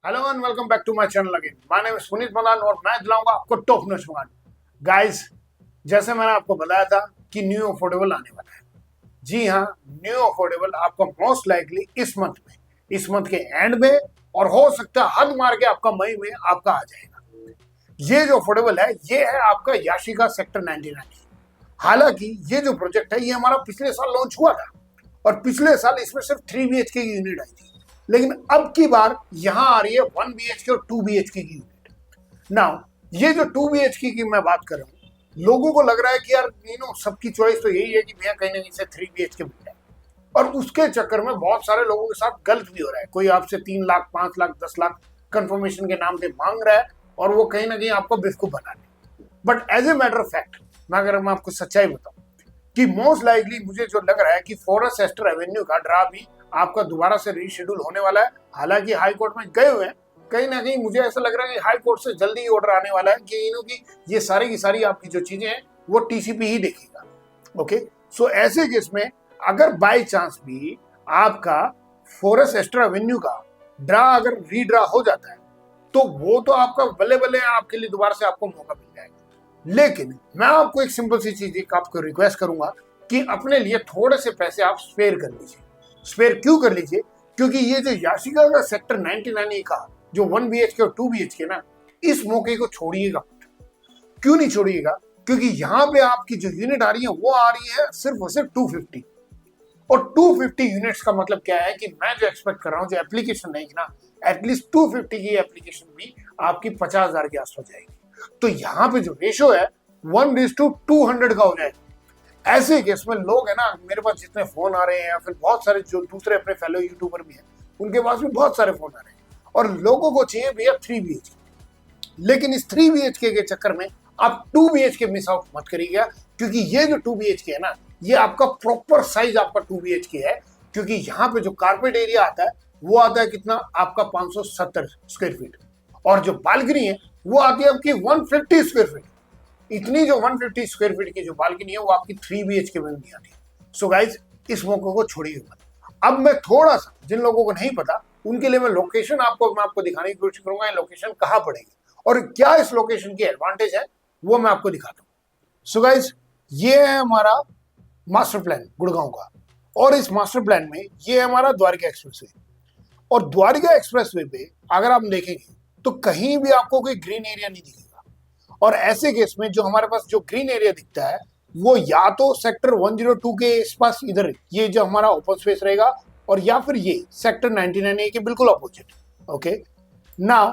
Hello and welcome back to my channel again. My name is Puneet Malan और मैं दिलाऊंगा आपको टॉप न्यूज मलान। गाइस, जैसे मैंने आपको बताया था कि न्यू अफोर्डेबल आने वाला है। जी हाँ, न्यू अफोर्डेबल आपको मोस्ट लाइकली इस मंथ के एंड में और हो सकता है हद मार के आपका मई में आपका आ जाएगा। ये जो अफोर्डेबल है ये है आपका याशिका सेक्टर 99। हालांकि ये जो प्रोजेक्ट है ये हमारा पिछले साल लॉन्च हुआ था और पिछले साल इसमें सिर्फ 3 BHK की यूनिट आई थी, लेकिन अब की बार यहां आ रही है 1 BHK और 2 BHK की यूनिट। नाउ ये जो 2 BHK की मैं बात कर रहा हूँ, लोगों को लग रहा है कि यार सबकी चॉइस तो यही है कि भैया कहीं ना कहीं से 3 BHK मिल जाए, और उसके चक्कर में बहुत सारे लोगों के साथ गलत भी हो रहा है। कोई आपसे 3 लाख 5 लाख 10 लाख कंफर्मेशन के नाम पे मांग रहा है और वो कहीं ना कहीं आपको बेवकूफ बना रहे। But as a matter of fact मैं आपको सच्चाई बताऊं कि मोस्ट लाइकली मुझे जो लग रहा है कि फॉरेस्ट एस्टर एवेन्यू का ड्रा भी आपका दोबारा से रीशेड्यूल होने वाला है। हालांकि हाई कोर्ट में गए हुए हैं, कहीं ना कहीं मुझे ऐसा लग रहा है कि हाई कोर्ट से जल्दी ही ऑर्डर आने वाला है कि की ये सारी की सारी आपकी जो चीजें हैं वो टीसीपी ही देखेगा। ओके, सो ऐसे केस में अगर बाय चांस भी आपका फॉरेस्ट एस्टर एवेन्यू का ड्रा अगर रीड्रा हो जाता है तो वो तो आपका बल्ले बल्ले आपके लिए दोबारा से आपको मौका मिल जाएगा। लेकिन मैं आपको एक सिंपल सी चीज आपको रिक्वेस्ट करूंगा कि अपने लिए थोड़े से पैसे आप स्पेयर कर लीजिए। स्पेयर क्यों कर लीजिए? क्योंकि ये जो याशिका का सेक्टर 99 का जो 1 BHK और 2 BHK ना, इस मौके को छोड़िएगा। क्यों नहीं छोड़िएगा? क्योंकि यहाँ पे आपकी जो यूनिट आ रही है वो आ रही है सिर्फ और सिर्फ 250, और 250 यूनिट्स का मतलब क्या है कि मैं जो एक्सपेक्ट कर रहा हूँ जो एप्लीकेशन रहेगी ना, एटलीस्ट 250 की एप्लीकेशन भी आपकी 50,000 के आसपास जाएगी। तो यहाँ पे जो रेशो है 1:200 का हो जाएगा। ऐसे केस में लोग है ना, मेरे पास जितने फोन आ रहे हैं या फिर बहुत सारे जो दूसरे अपने फेलो यूट्यूबर भी हैं उनके पास भी बहुत सारे फोन आ रहे हैं और लोगों को चाहिए भैया 3 BHK। लेकिन इस 3 BHK के चक्कर में आप 2 BHK मिस आउट मत करिएगा, क्योंकि ये जो 2 BHK है ना, ये आपका प्रॉपर साइज आपका 2 BHK है। क्योंकि यहाँ पे जो कारपेट एरिया आता है वो आता है कितना आपका 570 स्क्वायर फीट, और जो बालकनी है वो आती है आपकी 150 स्क्वायर फीट। इतनी जो 150 स्क्वायर फीट की जो बालकनी है वो आपकी 3 BHK में नहीं आती। सो गाइज, इस मौके को छोड़िए मत। अब मैं थोड़ा सा जिन लोगों को नहीं पता उनके लिए मैं आपको दिखाने की कोशिश करूंगा लोकेशन कहाँ पड़ेगी और क्या इस लोकेशन की एडवांटेज है वो मैं आपको दिखाता हूँ। सो गाइज, ये है हमारा मास्टर प्लान गुड़गांव का, और इस मास्टर प्लान में ये है हमारा द्वारका एक्सप्रेसवे। और द्वारका एक्सप्रेसवे पे अगर आप देखेंगे तो कहीं भी आपको कोई ग्रीन एरिया नहीं दिखेगा, और ऐसे केस में जो हमारे पास जो ग्रीन एरिया दिखता है वो या तो सेक्टर 102 के आसपास इधर ये जो हमारा ओपन स्पेस रहेगा, और या फिर ये सेक्टर 99A के बिल्कुल अपोजिट। ओके, नाउ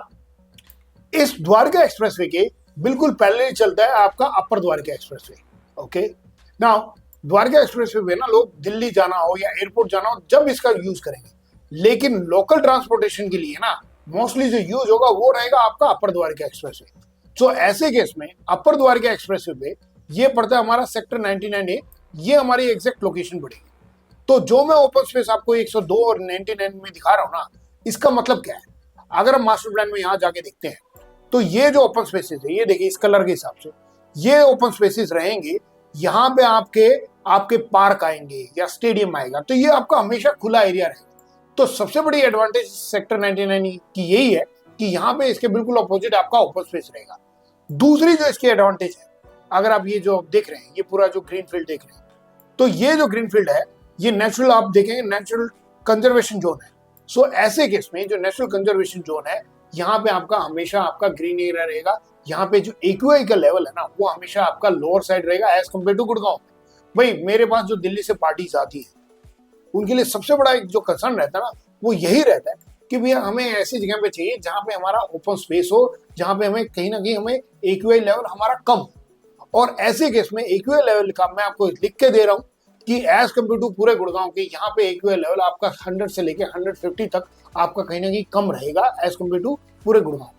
इस द्वारका एक्सप्रेसवे के बिल्कुल पहले चलता है आपका upper Dwarka expressway. Okay, now Dwarka expressway में ना लोग दिल्ली जाना हो या एयरपोर्ट जाना हो जब इसका यूज करेंगे, लेकिन लोकल ट्रांसपोर्टेशन के लिए ना मोस्टली जो यूज होगा वो रहेगा आपका अपर द्वारका एक्सप्रेसवे। तो ऐसे केस में अपर द्वारका एक्सप्रेसवे पे ये पड़ता है हमारा सेक्टर 99A, ये हमारी एग्जैक्ट लोकेशन पड़ेगी। तो जो मैं ओपन स्पेस आपको 102 और 99 में दिखा रहा हूँ ना, इसका मतलब क्या है? अगर हम मास्टर प्लान में यहाँ जाके देखते हैं तो ये जो ओपन स्पेसेस है, ये देखिए इस कलर के हिसाब से ये ओपन स्पेसेस रहेंगे। यहाँ पे आपके पार्क आएंगे या स्टेडियम आएगा, तो ये आपका हमेशा खुला एरिया रहेगा। तो सबसे बड़ी एडवांटेज सेक्टर 99 की यही है कि यहाँ पे इसके बिल्कुल अपोजिट आपका ओपन स्पेस रहेगा। दूसरी जो इसकी एडवांटेज है, अगर आप ये जो देख रहे हैं ये पूरा जो ग्रीन फील्ड देख रहे हैं, तो ये जो ग्रीन फील्ड है ये नेचुरल, आप देखेंगे नेचुरल कंजर्वेशन जोन है। सो ऐसे केस में जो नेचुरल कंजर्वेशन जोन है यहाँ पे आपका हमेशा आपका ग्रीन एरिया रहेगा। यहाँ पे जो एक्यूआई का लेवल है ना वो हमेशा आपका लोअर साइड रहेगा एज कम्पेयर टू गुड़गांव। भाई मेरे पास जो दिल्ली से पार्टीज आती है उनके लिए सबसे बड़ा एक जो कंसर्न रहता है ना वो यही रहता है कि भैया हमें ऐसी जगह पे चाहिए जहां पे हमारा ओपन स्पेस हो, जहां पे हमें कहीं ना कहीं हमें एक्यूआई लेवल हमारा कम हो। और ऐसे केस में एक्यूआई लेवल का मैं आपको लिख के दे रहा हूँ कि एज कम्पेयर टू पूरे गुड़गांव के यहाँ पे एक्यूआई लेवल आपका 100 से लेके 150 तक आपका कहीं ना कहीं कम रहेगा एज कम्पेयर टू पूरे गुड़गांव।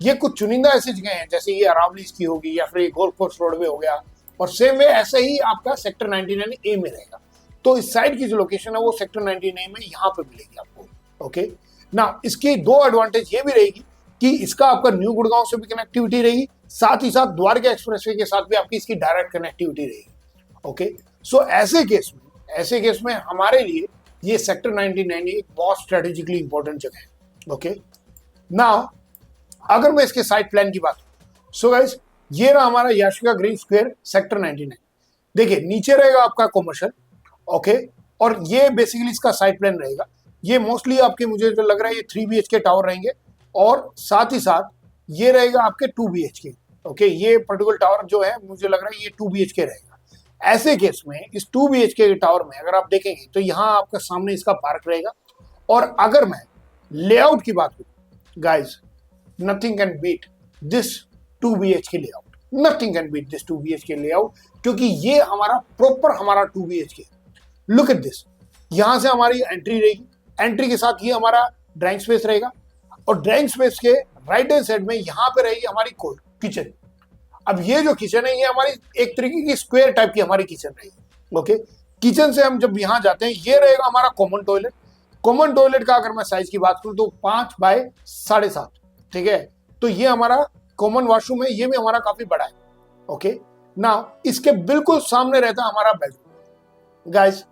ये कुछ चुनिंदा ऐसी जगह है जैसे ये अरावलीज की होगी या फिर गोल्फ कोर्स रोडवे हो गया, और सेम वे ऐसे ही आपका सेक्टर 99A में रहेगा। तो इस साइड की जो लोकेशन है वो सेक्टर 99A में यहाँ पे मिलेगी आपको। ओके, ना इसकी दो एडवांटेज ये भी रहेगी कि इसका आपका न्यू गुड़गांव से भी कनेक्टिविटी रहेगी, साथ ही साथ द्वारका एक्सप्रेसवे के साथ भी आपकी इसकी डायरेक्ट कनेक्टिविटी रहेगी। ओके, सो ऐसे केस में हमारे लिए ये सेक्टर 99 एक बहुत स्ट्रेटेजिकली इंपॉर्टेंट जगह है। ओके, नाउ अगर मैं इसके साइड प्लान की बात करूं, सो गाइस ये रहा हमारा याशिका ग्रीन स्क्वायर सेक्टर 99। देखिए नीचे रहेगा आपका कॉमर्शियल, ओके, और ये बेसिकली इसका साइड प्लान रहेगा। ये मोस्टली आपके, मुझे जो लग रहा है, ये 3 BHK टावर रहेंगे और साथ ही साथ ये रहेगा आपके 2 BHK। ओके, ये पर्टिकुलर टावर जो है मुझे लग रहा है ये 2 BHK रहेगा। ऐसे केस में इस 2 BHK के टावर में अगर आप देखेंगे तो यहाँ आपका सामने इसका पार्क रहेगा। और अगर मैं लेआउट की बात करूं guys, nothing can beat this 2 BHK layout, nothing can beat this 2 BHK layout, क्योंकि ये हमारा प्रॉपर हमारा 2 BHK। लुक एट दिस, यहां से हमारी एंट्री रहेगी, एंट्री के साथ ये हमारा ड्राइंग स्पेस रहेगा और ड्राइंग स्पेस के राइट हैंड साइड में यहां पे रहेगी हमारी किचन। अब ये जो किचन है ये हमारी एक तरीके की स्क्वायर टाइप की हमारी किचन रहेगी। ओके, किचन से हम जब यहां जाते हैं ये रहेगा हमारा कॉमन टॉयलेट। कॉमन टॉयलेट का अगर मैं साइज की बात करूं तो 5 बाय 7.5, ठीक है। तो ये हमारा कॉमन वॉशरूम है, ये भी हमारा काफी बड़ा है। ओके, नाउ इसके बिल्कुल सामने रहता है हमारा बेडरूम। गाइस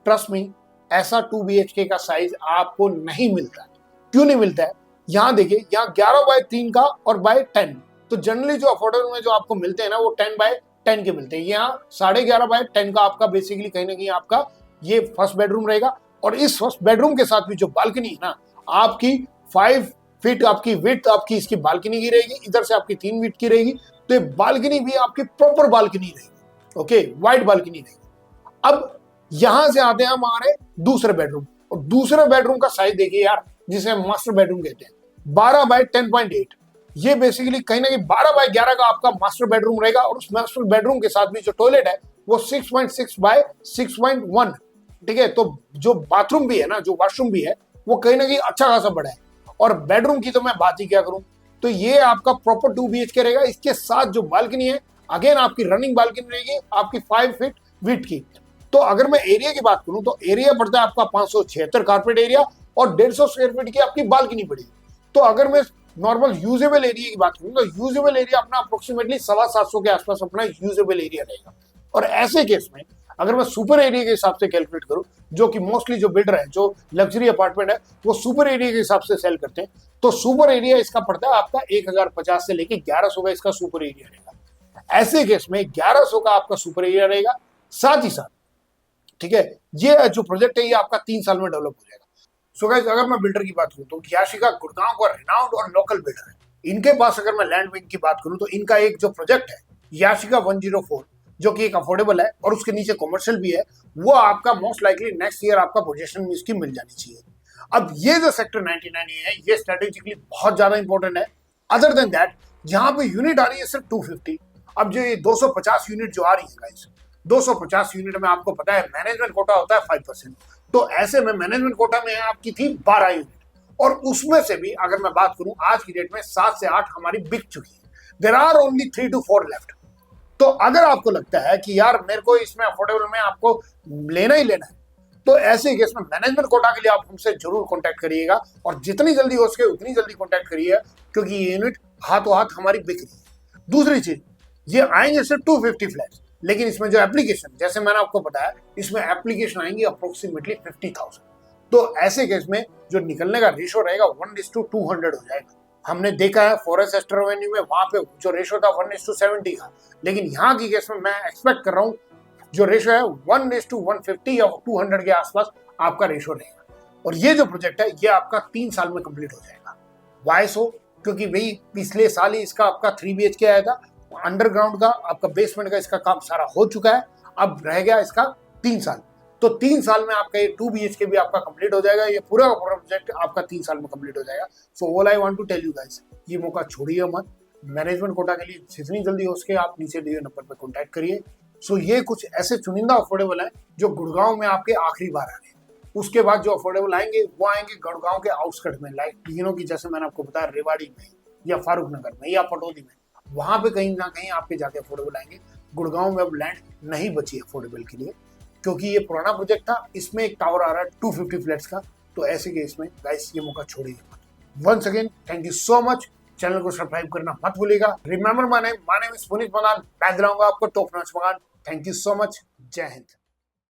ट्रस्ट मी, ऐसा 2 BHK का साइज आपको नहीं मिलता है। क्यों नहीं मिलता है? यहाँ देखिए, यहाँ 11 बाय 3 का और बाय 10, तो जनरली जो अफोर्डेबल में जो आपको मिलते हैं ना वो 10 बाय 10 के मिलते हैं। यहाँ 11.5 बाय 10 का आपका बेसिकली कहीं ना कहीं आपका ये फर्स्ट बेडरूम रहेगा। और इस फर्स्ट बेडरूम के साथ भी जो बालकनी है ना, आपकी 5 फीट आपकी विड्थ आपकी इसकी बालकनी की रहेगी, इधर से आपकी 3 फीट की रहेगी। तो ये बालकनी भी आपकी प्रॉपर बालकनी रहेगी। ओके, वाइड बालकनी रहेगी। अब यहां से आते हैं हमारे दूसरे बेडरूम, और दूसरे बेडरूम का साइज देखिए यार, जिसे हम मास्टर बेडरूम कहते हैं, 12 बाय 10.8। ये बेसिकली कहीं ना कहीं 12 बाय 11 का आपका मास्टर बेडरूम रहेगा। और उस मास्टर बेडरूम के साथ भी जो टॉयलेट है वो 6.6 बाय 6.1, ठीक है। तो जो बाथरूम भी है ना, जो वॉशरूम भी है, वो कहीं ना कहीं अच्छा खासा बड़ा है। और बेडरूम की तो मैं बात ही क्या करूं, तो ये आपका प्रॉपर 2 BHK रहेगा। इसके साथ जो बालकनी है, अगेन आपकी रनिंग बालकनी रहेगी आपकी 5 फीट विड्थ की। तो अगर मैं एरिया की बात करूं तो एरिया पड़ता है आपका 576 कारपेट एरिया और 150 स्क्वायर फीट की आपकी बालकनी पड़ेगी। तो अगर मैं नॉर्मल यूजेबल एरिया की बात करूं तो यूजेबल एरिया अपना अप्रोक्सीमेटली 750 के आसपास अपना यूजेबल एरिया रहेगा। और ऐसे केस में अगर मैं सुपर एरिया के हिसाब से कैलकुलेट करूं, जो कि मोस्टली जो बिल्डर है, जो लग्जरी अपार्टमेंट है, वो सुपर एरिया के हिसाब से सेल करते हैं, तो सुपर एरिया इसका पड़ता है आपका 1050 से लेके 1100 का इसका सुपर एरिया रहेगा। ऐसे केस में 1100 का आपका सुपर एरिया रहेगा। साथ ही साथ, ठीक है, ये जो प्रोजेक्ट है ये आपका 3 साल में डेवलप हो जाएगा। सो गाइस, अगर मैं बिल्डर की बात करूं तो याशिका गुड़गांव का रिनाउंड और लोकल बिल्डर है। इनके पास अगर मैं लैंड बैंक की बात करूं तो इनका एक जो प्रोजेक्ट है याशिका 104, जो कि एक अफोर्डेबल है और उसके नीचे कमर्शियल भी है, वो आपका मोस्ट लाइकली नेक्स्ट ईयर आपका पोजीशन में इसकी मिल जानी चाहिए। अब ये जो सेक्टर 99 है, ये स्ट्रेटेजिकली बहुत ज्यादा इंपॉर्टेंट है। अदर देन दैट, यहाँ पे यूनिट आ रही है सिर्फ 250। अब जो ये 250 यूनिट जो आ रही है गाइस, 250 यूनिट में आपको पता है मैनेजमेंट कोटा होता है 5%। तो ऐसे में मैनेजमेंट कोटा में आपकी थी 12 यूनिट, और उसमें से भी अगर मैं बात करूं आज की डेट में 7 से 8 हमारी बिक चुकी है। देयर आर ओनली 3 to 4 लेफ्ट। तो अगर आपको लगता है कि यार मेरे को इसमें अफोर्डेबल में आपको लेना ही लेना है, तो ऐसे केस में मैनेजमेंट कोटा के लिए आप हमसे जरूर कांटेक्ट करिएगा, और जितनी जल्दी हो सके उतनी जल्दी कांटेक्ट करिएगा, क्योंकि ये यूनिट हाथों हाथ हमारी बिक रही है। दूसरी चीज, ये आएंगे सिर्फ 250 फ्लैट्स, लेकिन इसमें जो एप्लीकेशन, जैसे मैंने आपको बताया, इसमें एप्लीकेशन आएंगी अप्रोक्सीमेटली 50,000। तो ऐसे केस में जो निकलने का रेशो रहेगा 1:200 हो जाएगा। हमने देखा है फॉरेस्ट एस्टर एवेन्यू में, वहां पे जो रेशो था 1:70 का, लेकिन यहाँ की केस में मैं एक्सपेक्ट कर रहा हूँ जो रेशो है 1:150 या 200 के आसपास आपका रेशो रहेगा। और ये जो प्रोजेक्ट है ये आपका 3 साल में कंप्लीट हो जाएगा। वाई सो? क्योंकि भाई पिछले साल ही इसका आपका 3 BHK आया था, अंडरग्राउंड का आपका बेसमेंट का इसका काम सारा हो चुका है, अब रह गया इसका 3 साल। तो 3 साल में आपका ये 2 BHK भी आपका कंप्लीट हो जाएगा। ये पूरा प्रोजेक्ट आपका 3 साल में कंप्लीट हो जाएगा। So all I want to tell you guys, ये मौका छोड़िए मत। मैनेजमेंट कोटा के लिए जितनी जल्दी हो सके आप नीचे दिए नंबर पर कॉन्टैक्ट करिए। सो ये कुछ ऐसे चुनिंदा अफोर्डेबल है जो गुड़गांव में आपके आखिरी बार आ रहे हैं। उसके बाद जो अफोर्डेबल आएंगे वो आएंगे गुड़गांव के आउटस्कर्ट में, लाइक तीनों की, जैसे मैंने आपको बताया, रेवाड़ी में या फारूक नगर में या पटौदी में, वहां पे कहीं ना कहीं आपके जाके अफोर्डेबल आएंगे। गुड़गांव में अब लैंड नहीं बची अफोर्डेबल के लिए, क्योंकि ये पुराना प्रोजेक्ट था, इसमें एक टावर आ रहा है 250 फ्लैट्स का। तो ऐसे केस में गाइस ये मौका छोड़िए मत। Once again thank you so much. Channel को सब्सक्राइब करना मत भूलिएगा। Remember my name is Puneet Malan. मैं दिलाऊंगा आपको टॉप नॉच मकान। Thank you so much. जय हिंद।